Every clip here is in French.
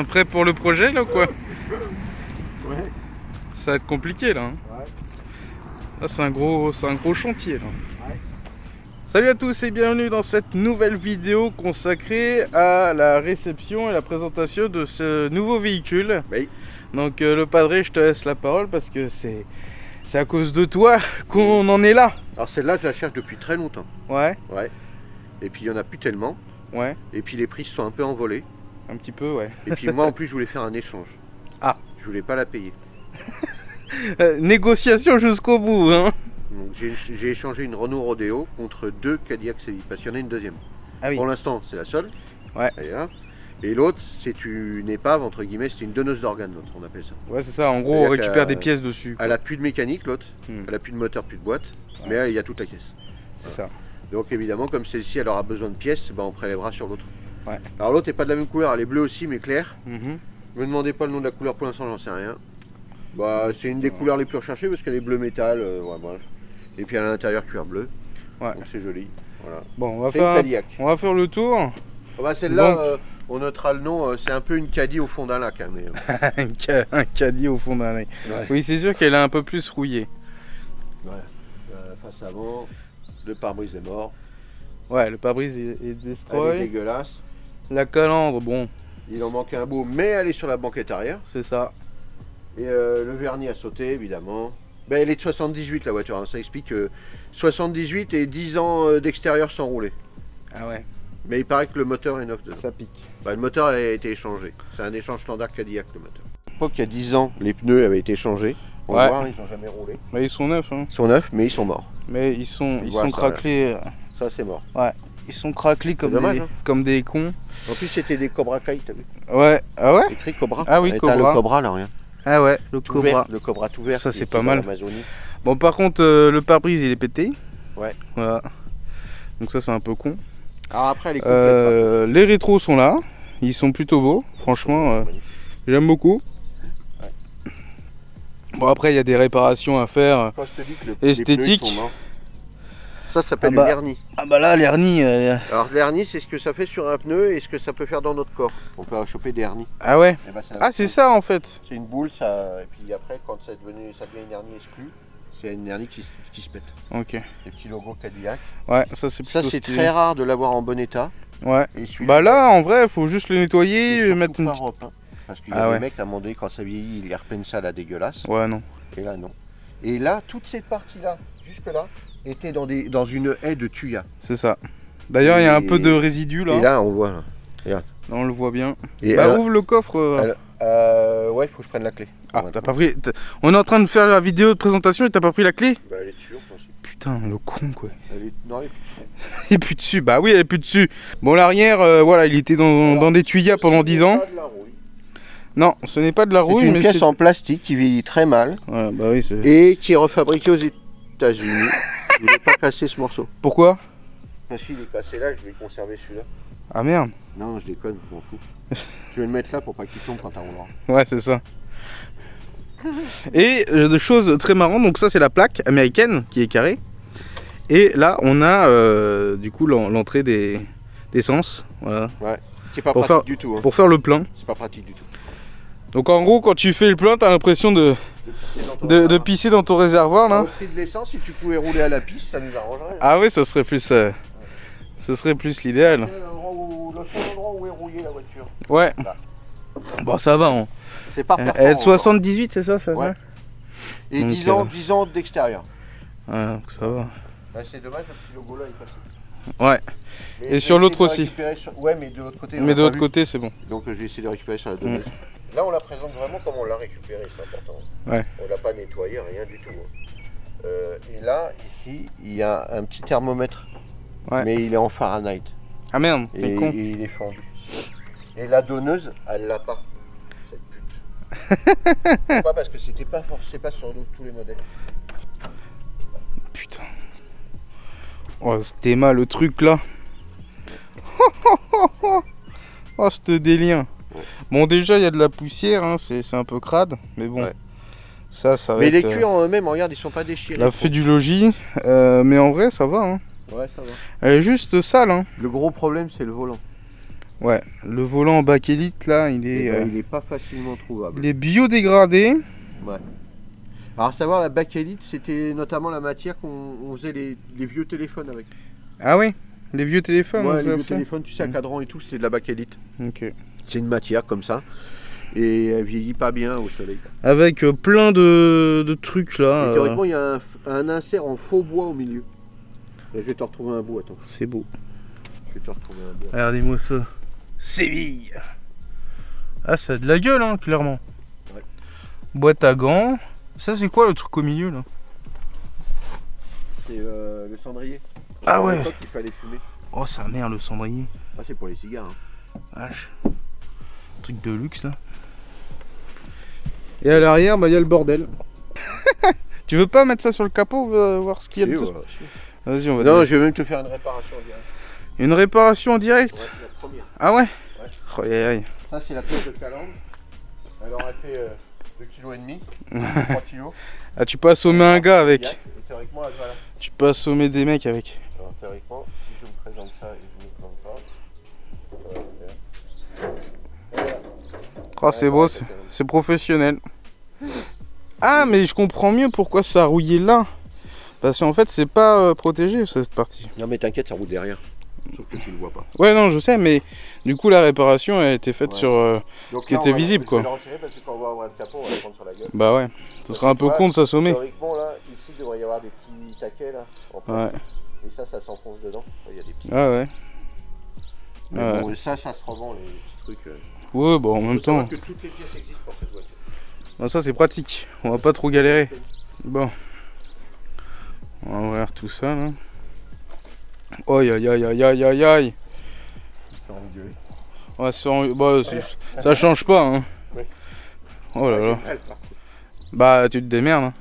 Prêt pour le projet là ou quoi? Ouais. Ça va être compliqué là. Hein. Ouais. Là c'est un gros chantier là. Ouais. Salut à tous et bienvenue dans cette nouvelle vidéo consacrée à la réception et la présentation de ce nouveau véhicule. Oui. Donc le padré, je te laisse la parole parce que c'est à cause de toi qu'on en est là. Alors celle-là, je la cherche depuis très longtemps. Ouais. Ouais. Et puis il n'y en a plus tellement. Ouais. Et puis les prix se sont un peu envolés. Un petit peu, ouais. Et puis moi en plus je voulais faire un échange. Ah. Je voulais pas la payer. Négociation jusqu'au bout, hein. Donc j'ai échangé une Renault Rodeo contre deux Cadillac CVI, parce qu'il y en a une deuxième. Ah oui. Pour l'instant, c'est la seule. Ouais. Elle est là. Et l'autre, c'est une épave, entre guillemets, c'est une donneuse d'organes, l'autre, on appelle ça. Ouais, c'est ça. En gros, on récupère des pièces dessus. Elle a plus de mécanique, l'autre. Elle a plus de moteur, plus de boîte. Ouais. Mais il y a toute la caisse. C'est ça. Donc évidemment, comme celle-ci, elle aura besoin de pièces, ben, on prélèvera sur l'autre. Ouais. Alors l'autre n'est pas de la même couleur, elle est bleue aussi, mais claire. Me demandez pas le nom de la couleur pour l'instant, j'en sais rien. Bah, c'est une des couleurs les plus recherchées parce qu'elle est bleu métal, ouais, bref. Et puis à l'intérieur cuir bleu. Ouais. Donc c'est joli. Voilà. Bon, on va faire le tour. Oh, bah, celle-là, on notera le nom, c'est un peu une Caddy au fond d'un lac. Hein, mais... un caddie au fond d'un lac. Ouais. Oui, c'est sûr qu'elle est un peu plus rouillée. Ouais. Face avant, le pare-brise est mort. Ouais, le pare-brise est destroy. Elle est dégueulasse. La calandre, bon. Il en manquait un bout, mais elle est sur la banquette arrière. C'est ça. Et le vernis a sauté, évidemment. Ben, elle est de 78 la voiture, hein. Ça explique 78 et 10 ans d'extérieur sans rouler. Ah ouais. Mais il paraît que le moteur est neuf dedans. Ça pique. Ben, le moteur a été échangé. C'est un échange standard Cadillac, le moteur. À l'époque, il y a 10 ans, les pneus avaient été changés. On va voir, ils n'ont jamais roulé. Bah, ils sont neufs. Hein. Ils sont neufs, mais ils sont morts. Mais ils sont craquelés. Ça, c'est mort. Ouais. Ils sont craquelés comme, dommage, comme des cons. En plus, c'était des Cobra Kai, t'as vu? Ouais. Ah ouais? Écrit Cobra. Ah oui, Cobra. Le Cobra, là, rien. Ah ouais, le Cobra. Vert, le Cobra tout vert. Ça, c'est pas mal. Amazonie. Bon, par contre, le pare-brise, il est pété. Ouais. Voilà. Donc ça, c'est un peu con. Alors après, elle est complète. Les rétros sont là. Ils sont plutôt beaux. Franchement, j'aime beaucoup. Ouais. Bon, après, il y a des réparations à faire. Quand je te dis que esthétiques. Les pneus, ils sont morts. Ça s'appelle une hernie. Ah bah là, l'hernie... Alors l'hernie, c'est ce que ça fait sur un pneu et ce que ça peut faire dans notre corps. On peut choper des hernies. Ah ouais. Ben, c'est ça en fait. C'est une boule, ça... et puis après, quand ça devient une hernie exclue, c'est une hernie qui se pète. Ok. Les petits logos Cadillac. Ouais, ça c'est plutôt c'est très rare de l'avoir en bon état. Ouais. Bah là, en vrai, il faut juste le nettoyer, mettre une... Parce qu'il y a des mecs, à un moment donné, quand ça vieillit, ils repeignent ça là dégueulasse. Ouais, non. Et là, non. Et là, toute cette partie-là, jusque-là, était dans une haie de tuya. C'est ça. D'ailleurs, il y a un peu de résidus là. Et là, on voit. Là. Regarde. Là, on le voit bien. Et bah, ouvre le coffre. Ouais, il faut que je prenne la clé. Ah, t'as pas pris. On est en train de faire la vidéo de présentation et t'as pas pris la clé? Bah, elle est dessus, je pense. Putain, le con quoi. Non, elle est plus dessus. Il est plus dessus. Bah oui, elle est plus dessus. Bon, l'arrière, voilà, il était dans des tuyas pendant 10 ans. Pas de la rouille. Non, ce n'est pas de la rouille, mais c'est une pièce en plastique qui vieillit très mal. Ouais, bah oui, et qui est refabriquée aux États-Unis. Je ne vais pas casser ce morceau. Pourquoi? Parce qu'il est cassé là, je vais conserver celui-là. Ah merde. Non, je déconne, je m'en fous. Je vais le mettre là pour pas qu'il tombe quand t'as roulera. Ouais, c'est ça. Et de choses très marrantes, donc ça c'est la plaque américaine qui est carrée. Et là on a du coup l'entrée d'essence. Voilà. Ouais, qui est pas pratique du tout. Hein. Pour faire le plein. C'est pas pratique du tout. Donc en gros, quand tu fais le plein, t'as l'impression de pisser dans ton réservoir là. Au prix de l'essence, si tu pouvais rouler à la piste, ça nous arrangerait. Ah oui, ça serait plus, ce serait plus l'idéal. Le seul endroit où est rouillée la voiture. Ouais. Là. Bon, ça va. Hein. C'est pas performant. Elle est 78, c'est ça, ouais. Et donc, 10 ans d'extérieur. Ouais, donc ça va. Bah, c'est dommage, le petit logo là est passé. Ouais. Mais et sur l'autre aussi. Ouais, mais de l'autre côté. Mais de l'autre côté, c'est bon. Donc je vais essayer de récupérer sur la donneuse. Là, on la présente vraiment comme on l'a récupéré, c'est important. Ouais. On l'a pas nettoyé, rien du tout. Et là, ici, il y a un petit thermomètre. Ouais. Mais il est en Fahrenheit. Ah merde, et il est fendu. Et la donneuse, elle l'a pas, cette pute. Pourquoi? Parce que c'était pas forcément pas sur tous les modèles. Putain. Oh, c'était mal le truc là. Oh, ce délire. Ouais. Bon, déjà, il y a de la poussière, hein, c'est un peu crade, mais bon. Ouais. Ça va mais être, les cuirs en eux-mêmes, regarde, ils sont pas déchirés. La fait du logis, mais en vrai, ça va. Hein. Ouais, ça va. Elle est juste sale. Hein. Le gros problème, c'est le volant. Ouais, le volant bakélite là, il est pas facilement trouvable. Il est biodégradé. Ouais. Alors à savoir, la bakélite, c'était notamment la matière qu'on faisait les vieux téléphones avec. Ah oui, les vieux téléphones. Ouais, les vieux téléphones, tu sais, à cadran et tout, c'était de la bakélite. Ok. C'est une matière comme ça. Et elle vieillit pas bien au soleil. Avec plein de trucs là. Et théoriquement, il y a un insert en faux bois au milieu. Là, je vais te retrouver un bout, attends. C'est beau. Je vais te retrouver un bout. Regardez-moi ça. Séville. Ah, ça a de la gueule, hein, clairement. Ouais. Boîte à gants. Ça, c'est quoi le truc au milieu là? C'est le cendrier. Ah ouais. Il fallait fumer. Oh, ça merde le cendrier. Ah, c'est pour les cigares. Hein. Vache. Truc de luxe là. Et à l'arrière, bah, y a le bordel. Tu veux pas mettre ça sur le capot, voir ce qu'il y a dedans? Vas-y, on va. Non, je vais même te faire une réparation en direct. Une réparation en direct? Ouais, c'est la première. Ah ouais? Ouais. Oh, aïe, aïe. Ça, c'est la pièce de calandre. Elle aurait fait 2,5 kg, 3 kg. Ah, tu peux assommer un gars avec. Et théoriquement, elle va là. Tu peux assommer des mecs avec. Alors, théoriquement, si je me présente ça et je ne me présente pas, ça va faire. Oh, c'est beau, c'est professionnel. Ah, mais je comprends mieux pourquoi ça a rouillé là. Parce qu'en fait, c'est pas protégé cette partie. Non, mais t'inquiète, ça roule derrière. Sauf que tu le vois pas. Ouais, non, je sais, mais du coup, la réparation a été faite sur ce qui était visible, quoi. Je vais le retirer parce que quand on va ouvrir le capot, on va le prendre sur la gueule. Bah ouais, ce serait un peu con de s'assommer. Théoriquement, là, ici, il devrait y avoir des petits taquets là. En plastique. Ouais. Et ça s'enfonce dedans. Il y a des petits. Ah ouais. Mais bon, ça se revend les petits trucs. Ouais, bah en même temps. Que toutes les pièces existent pour cette voiture. Non, ça c'est pratique, on va pas trop galérer. Bon. On va ouvrir tout ça là. Aïe aïe aïe aïe aïe aïe aïe. Ouais, ça change pas hein. Ouais. Oh là là. Bah tu te démerdes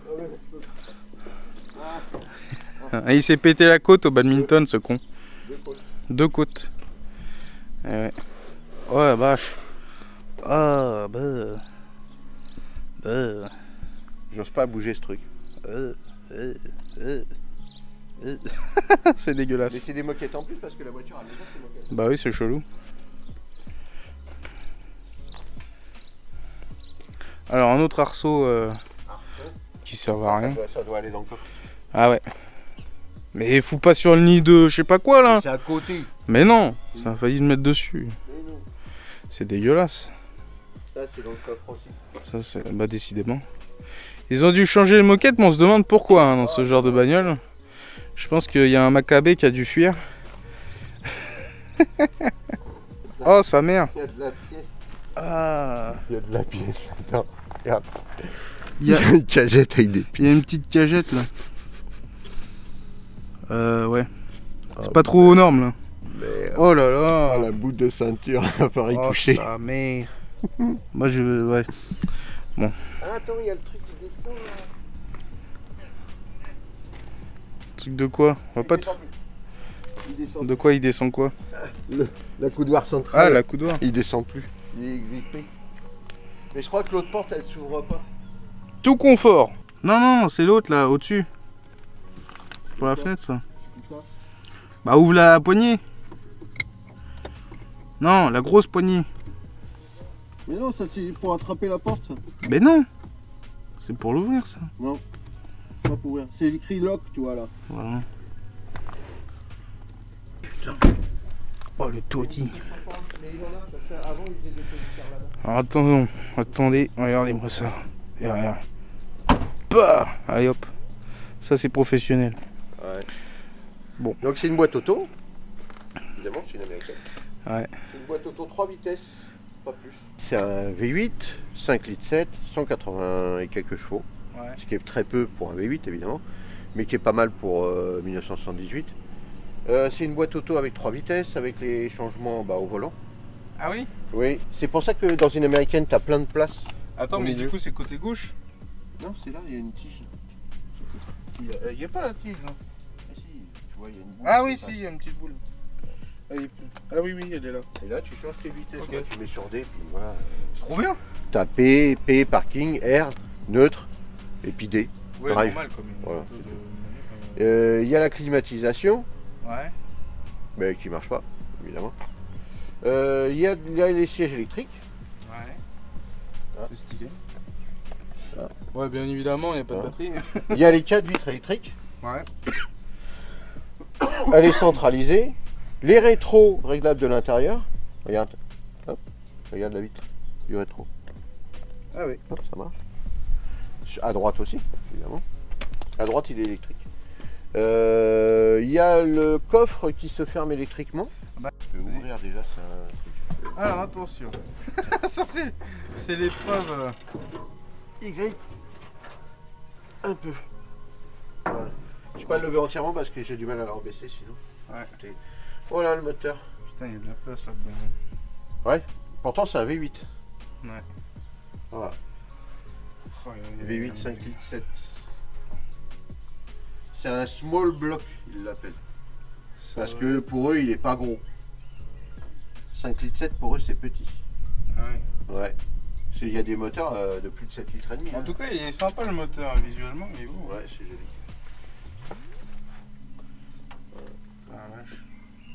hein. Il s'est pété la côte au badminton ce con. 2 côtes. Ouais. Ouais vache. Ah bah. J'ose pas bouger ce truc. C'est dégueulasse. Mais c'est des moquettes en plus parce que la voiture a déjà ses moquettes. Bah oui, c'est chelou. Alors un autre arceau qui sert à rien. Ça doit aller dans le coffre. Ah ouais. Mais fous pas sur le nid de je sais pas quoi là. C'est à côté. Mais non, ça a failli le mettre dessus. C'est dégueulasse. Ça c'est dans le coffre aussi. Ça c'est bah décidément. Ils ont dû changer les moquettes, mais on se demande pourquoi hein, dans ce genre de bagnole. Je pense qu'il y a un Maccabée qui a dû fuir. Oh sa mère. Il y a de la pièce. Ah. Il y a de la pièce là-dedans. Regarde. Il y a une cagette avec des pièces. Il y a une petite cagette là. Ouais. C'est pas trop aux normes là. Mais, oh là là. La bout de ceinture à pas y toucher. Sa mère. Moi je. Ouais. Bon. Ah, attends, il y a le truc qui descend là. Truc de quoi? On va pas te... De quoi il descend quoi? La coudoir centrale. Ah, la coudoir. Il descend plus. Il est grippé. Mais je crois que l'autre porte elle s'ouvre pas. Tout confort. Non, non, c'est l'autre là, au-dessus. C'est pour la fenêtre ça. Bah ouvre la poignée. Non, la grosse poignée. Mais non, ça c'est pour attraper la porte ça. Mais non. C'est pour l'ouvrir ça. Non. Pas pour ouvrir. C'est écrit lock, tu vois là. Voilà. Putain. Oh le taudis. Alors attendez, regardez-moi ça. Et regarde. Bah allez hop. Ça c'est professionnel. Ouais. Bon. Donc c'est une boîte auto. Évidemment, c'est une américaine. Ouais. C'est une boîte auto 3 vitesses, pas plus. C'est un V8, 5 litres 7, 180 et quelques chevaux. Ouais. Ce qui est très peu pour un V8 évidemment, mais qui est pas mal pour 1978. C'est une boîte auto avec 3 vitesses, avec les changements au volant. Ah oui? Oui, c'est pour ça que dans une américaine, tu as plein de place. Attends, mais du coup, c'est côté gauche? Non, c'est là, il y a une tige. Il n'y a pas la tige, non? Ah si, tu vois, il y a une boule. Ah oui, si, il y a une petite boule. Ah oui, oui, elle est là. Et là, tu changes tes vitesses. Okay. Là, tu mets sur D, puis voilà. C'est trop bien. Tu as P, parking, R, neutre, et puis D. Ouais, drive. normal comme une voilà. moto de... y a la climatisation. Ouais. Mais qui marche pas, évidemment. Il y a les sièges électriques. Ouais. Ah. C'est stylé. Ça. Ouais, bien évidemment, il n'y a pas de batterie. Il y a les 4 vitres électriques. Ouais. Elle est centralisée. Les rétros réglables de l'intérieur. Regarde. Hop. Regarde la vitre du rétro. Ah oui. Hop, ça marche. À droite aussi, évidemment. À droite, il est électrique. Il y a le coffre qui se ferme électriquement. Bah, je peux ouvrir déjà ça. Alors attention. Ça c'est l'épreuve. Y. Un peu. Voilà. Je peux pas le lever entièrement parce que j'ai du mal à le rebaisser sinon. Ouais. Voilà le moteur. Putain, il y a de la place là-dedans. Ouais. Pourtant c'est un V8. Ouais. Voilà. Oh, V8 5 litres 7. C'est un small block, ils l'appellent. Parce que pour eux, il est pas gros. 5 litres 7 pour eux, c'est petit. Ah ouais. Ouais. Il y a des moteurs de plus de 7 litres et demi. En tout cas, il est sympa le moteur, visuellement, il est beau. Ouais, c'est joli. Ah vache,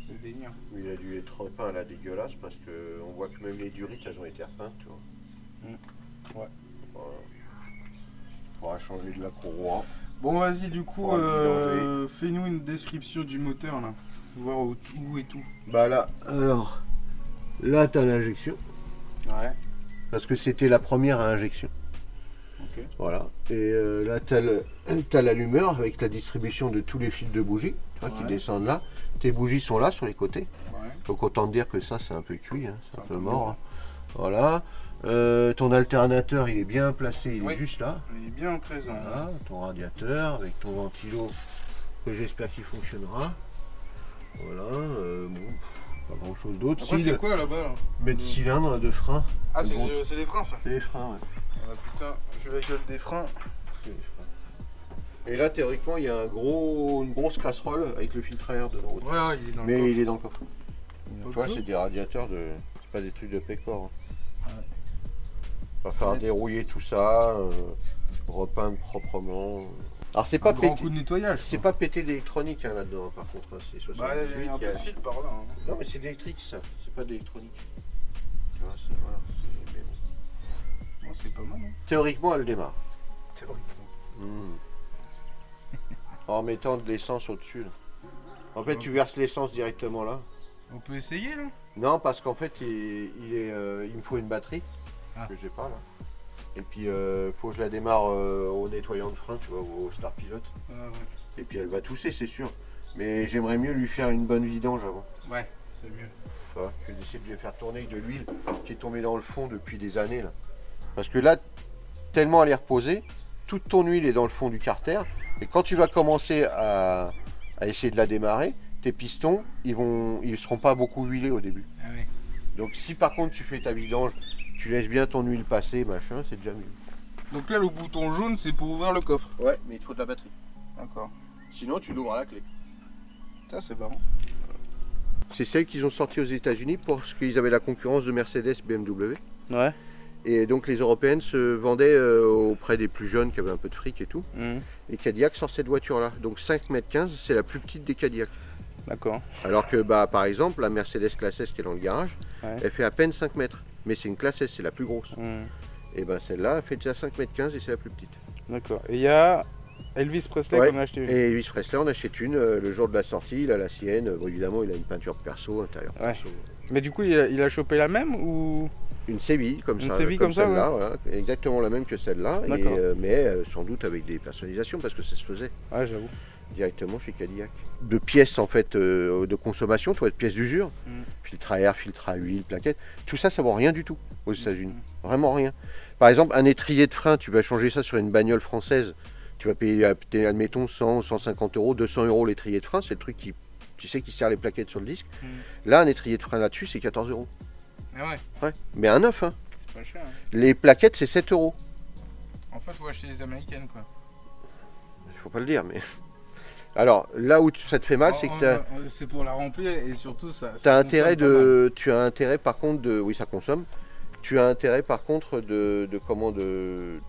c'est délire. Il a dû être repeint là dégueulasse parce que on voit que même les durites, elles ont été repeintes, tu vois. Ouais. Voilà. Faudra changer de la courroie. Bon, vas-y, du coup, fais-nous une description du moteur là. Voir où et tout. Bah là, alors, là t'as l'injection. Ouais. Parce que c'était la première à injection. Ok. Voilà. Et là t'as l'allumeur avec la distribution de tous les fils de bougies, tu vois, qui descendent là. Tes bougies sont là sur les côtés. Ouais. Donc autant te dire que ça c'est un peu cuit, hein, c'est un peu mort. Hein. Voilà. Ton alternateur il est bien placé, il est juste là. Il est bien présent. Voilà, ton radiateur avec ton ventilo que j'espère qu'il fonctionnera. Voilà, bon, pas grand chose d'autre. Après c'est quoi là-bas là? Mettre cylindre de frein. Ah c'est les freins ça? C'est les freins, ouais. Ah putain, je vais gueule des freins. Et là théoriquement il y a une grosse casserole avec le filtre à air dedans. Ouais, il est dans le coffre. Mais il est dans le coffre. Tu vois, Okay. c'est des radiateurs de. C'est pas des trucs de pécor. Hein. Ouais. On va faire dérouiller tout ça, repeindre proprement. Alors c'est pas Un grand pété. coup de nettoyage. C'est pas pété d'électronique hein, là-dedans hein, par contre. Hein, c'est 78. Bah il y a un peu de fil par là. Hein. Non mais c'est d'électrique ça, c'est pas d'électronique. Tu vois, voilà. Mais bon. Bon, c'est pas mal. Hein. Théoriquement elle démarre. Théoriquement. En mettant de l'essence au-dessus. En fait tu verses l'essence directement là. On peut essayer là? Non parce qu'en fait il me faut une batterie que j'ai pas là. Et puis faut que je la démarre au nettoyant de frein, tu vois, au Star Pilot. Ouais. Et puis elle va tousser c'est sûr. Mais j'aimerais mieux lui faire une bonne vidange avant. Ouais, c'est mieux. Tu vois, je vais essayer de lui faire tourner avec de l'huile qui est tombée dans le fond depuis des années là. Parce que là, tellement elle est reposée, toute ton huile est dans le fond du carter. Et quand tu vas commencer à essayer de la démarrer, tes pistons, ils seront pas beaucoup huilés au début. Ah ouais. Donc si par contre tu fais ta vidange, tu laisses bien ton huile passer, machin, c'est déjà mieux. Donc là, le bouton jaune, c'est pour ouvrir le coffre. Ouais, mais il te faut de la batterie. D'accord. Sinon tu l'ouvres à la clé. Ça, c'est marrant. C'est celle qu'ils ont sortie aux États-Unis parce qu'ils avaient la concurrence de Mercedes, BMW. Ouais. Et donc les européennes se vendaient auprès des plus jeunes qui avaient un peu de fric et tout. Et Cadillac sort cette voiture-là. Donc 5,15 m, c'est la plus petite des Cadillac. D'accord. Alors que bah, par exemple, la Mercedes classe S qui est dans le garage, elle fait à peine 5 mètres. Mais c'est une classe S, c'est la plus grosse. Et ben celle-là, elle fait déjà 5,15 m et c'est la plus petite. D'accord. Et il y a Elvis Presley qu'on a acheté une. Et Elvis Presley, on achète une le jour de la sortie, il a la sienne. Bon, évidemment, il a une peinture perso, intérieur perso. Mais du coup, il a chopé la même ou... Une Séville comme ça. Une Séville comme ça, celle-là, voilà, exactement la même que celle-là, mais sans doute avec des personnalisations parce que ça se faisait. Ouais, j'avoue. Directement chez Cadillac. De pièces en fait de consommation, de pièces d'usure, filtre à air, filtre à huile, plaquettes, tout ça, ça vaut rien du tout aux États-Unis. Vraiment rien. Par exemple, un étrier de frein, tu vas changer ça sur une bagnole française, tu vas payer, admettons, 100, 150 euros, 200 euros l'étrier de frein, c'est le truc qui, tu sais, qui serre les plaquettes sur le disque. Là, un étrier de frein là-dessus, c'est 14 euros. Ah ouais. Ouais, mais un neuf, hein. C'est pas cher. Hein. Les plaquettes, c'est 7 euros. En fait, faut acheter les américaines, quoi. Il faut pas le dire, mais... Alors, là où ça te fait mal, c'est que c'est pour la remplir et surtout ça... tu as intérêt par contre de... Oui, ça consomme. Tu as intérêt par contre de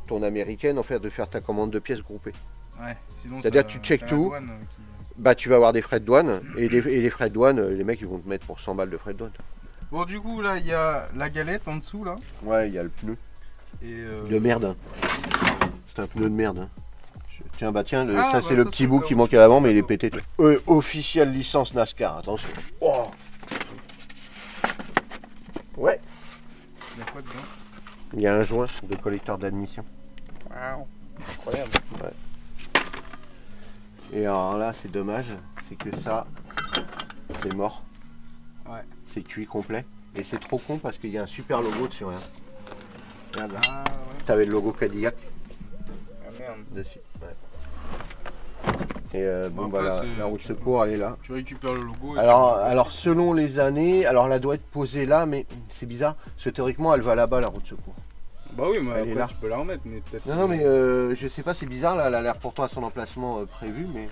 ton américaine, en fait, de faire ta commande de pièces groupées. Ouais, sinon c'est-à-dire que tu checkes tout, bah tu vas avoir des frais de douane, et les frais de douane, les mecs ils vont te mettre pour 100 balles de frais de douane. Bon, du coup, là, il y a la galette en dessous, là. Ouais, il y a le pneu. Et de merde. C'est un pneu de merde. Tiens, bah tiens, Ah, ça bah, c'est le ça, petit c'est bout le qui cas manquait à l'avant, mais il est pété. Officiel licence NASCAR, attention. Oh. Ouais. Il y a quoi dedans? Il y a un joint de collecteur d'admission. Waouh, incroyable. Ouais. Et alors là, c'est dommage, c'est que ça, c'est mort. Ouais. C'est cuit complet. Et c'est trop con parce qu'il y a un super logo dessus. Rien. Regarde là. Ah ouais. T'avais le logo Cadillac Ah merde. dessus. Ouais. Et bon, Bon, bah après, la roue de secours, elle est là. Tu récupères le logo. Et Alors selon les années, alors elle doit être posée là, mais c'est bizarre, parce que théoriquement elle va là-bas la roue de secours. Bah oui, mais Elle est après là. tu peux la remettre, mais peut-être. Non, mais je sais pas, c'est bizarre là, elle a l'air pourtant à son emplacement prévu, mais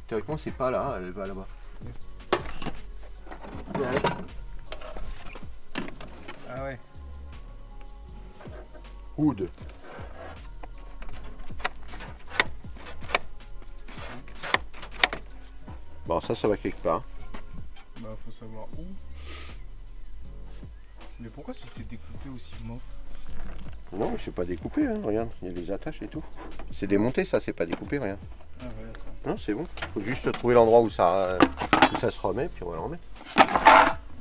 théoriquement c'est pas là, elle va là-bas. Ah ouais. Hood. Bon, ça va quelque part. Bah faut savoir où. Mais pourquoi c'était découpé aussi mof? Non, mais c'est pas découpé, hein, regarde, il y a des attaches et tout. C'est démonté, ça, c'est pas découpé, rien. Ah ouais, attends. Non, c'est bon. Faut juste trouver l'endroit où ça se remet, puis on va le remettre.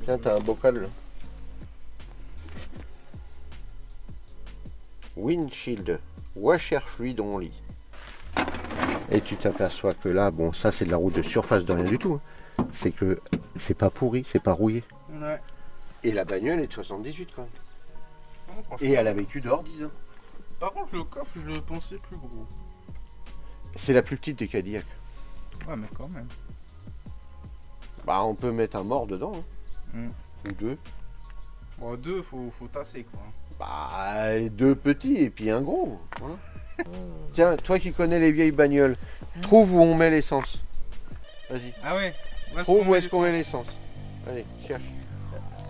Tiens, t'as un bocal là. Windshield, washer fluid only. Et tu t'aperçois que là, bon, ça c'est de la route de surface de rien du tout. Hein. C'est que c'est pas pourri, c'est pas rouillé. Ouais. Et la bagnole est de 78 quand même. Non, Et elle a vécu dehors 10 ans. Par contre, le coffre, je le pensais plus gros. C'est la plus petite des Cadillac. Ouais, mais quand même. Bah, on peut mettre un mort dedans. Hein. Ou deux. Bon, deux, faut tasser quoi. Bah, deux petits et puis un gros. Voilà. Tiens, toi qui connais les vieilles bagnoles, trouve où on met l'essence. Vas-y. Ah ouais. Trouve où est-ce qu'on met l'essence. Allez, cherche.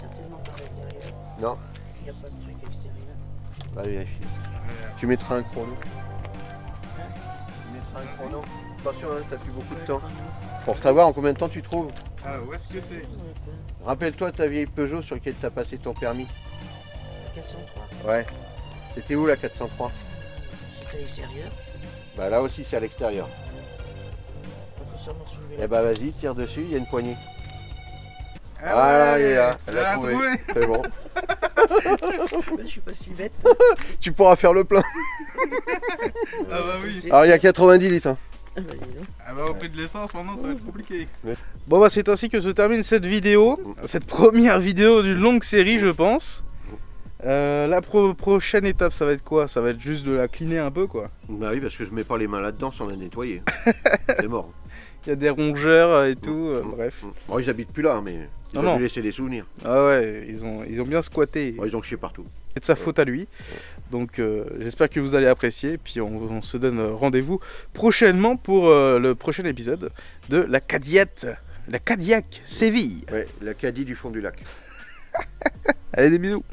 Certainement par l'intérieur. Non, Il n'y a pas de truc extérieur. va vérifier. Tu mettras un chrono. Tu mettras un chrono. Attention, hein, t'as plus beaucoup de temps. Pour savoir en combien de temps tu trouves. Ah, où est-ce que c'est? Rappelle-toi ta vieille Peugeot sur laquelle t'as passé ton permis. 403. Ouais. C'était où la 403? C'est à l'extérieur. Bah là aussi c'est à l'extérieur. Il faut seulement soulever Eh bah vas-y, tire dessus, il y a une poignée. Ah Voilà, ouais, il est là. elle a trouvé. C'est bon. Je suis pas si bête. Tu pourras faire le plein. Ah bah oui. Alors il y a 90 litres. Hein. Ah bah dis donc. Ah bah au prix de l'essence, maintenant ça va être compliqué. Ouais. Bon bah c'est ainsi que se termine cette vidéo. Cette première vidéo d'une longue série, je pense. La prochaine étape, ça va être quoi? Ça va être juste de la cleaner un peu quoi. Bah oui, parce que je mets pas les mains là-dedans sans la nettoyer. C'est mort. Il y a des rongeurs et tout, bref. Bon, ils habitent plus là, mais ils Non, ont non. dû laisser des souvenirs. Ah ouais, ils ont bien squatté. Bon, ils ont chié partout. C'est de sa faute à lui. Donc j'espère que vous allez apprécier. Puis on se donne rendez-vous prochainement pour le prochain épisode de la Cadillac Séville. Ouais, la caddie du fond du lac. Allez, des bisous.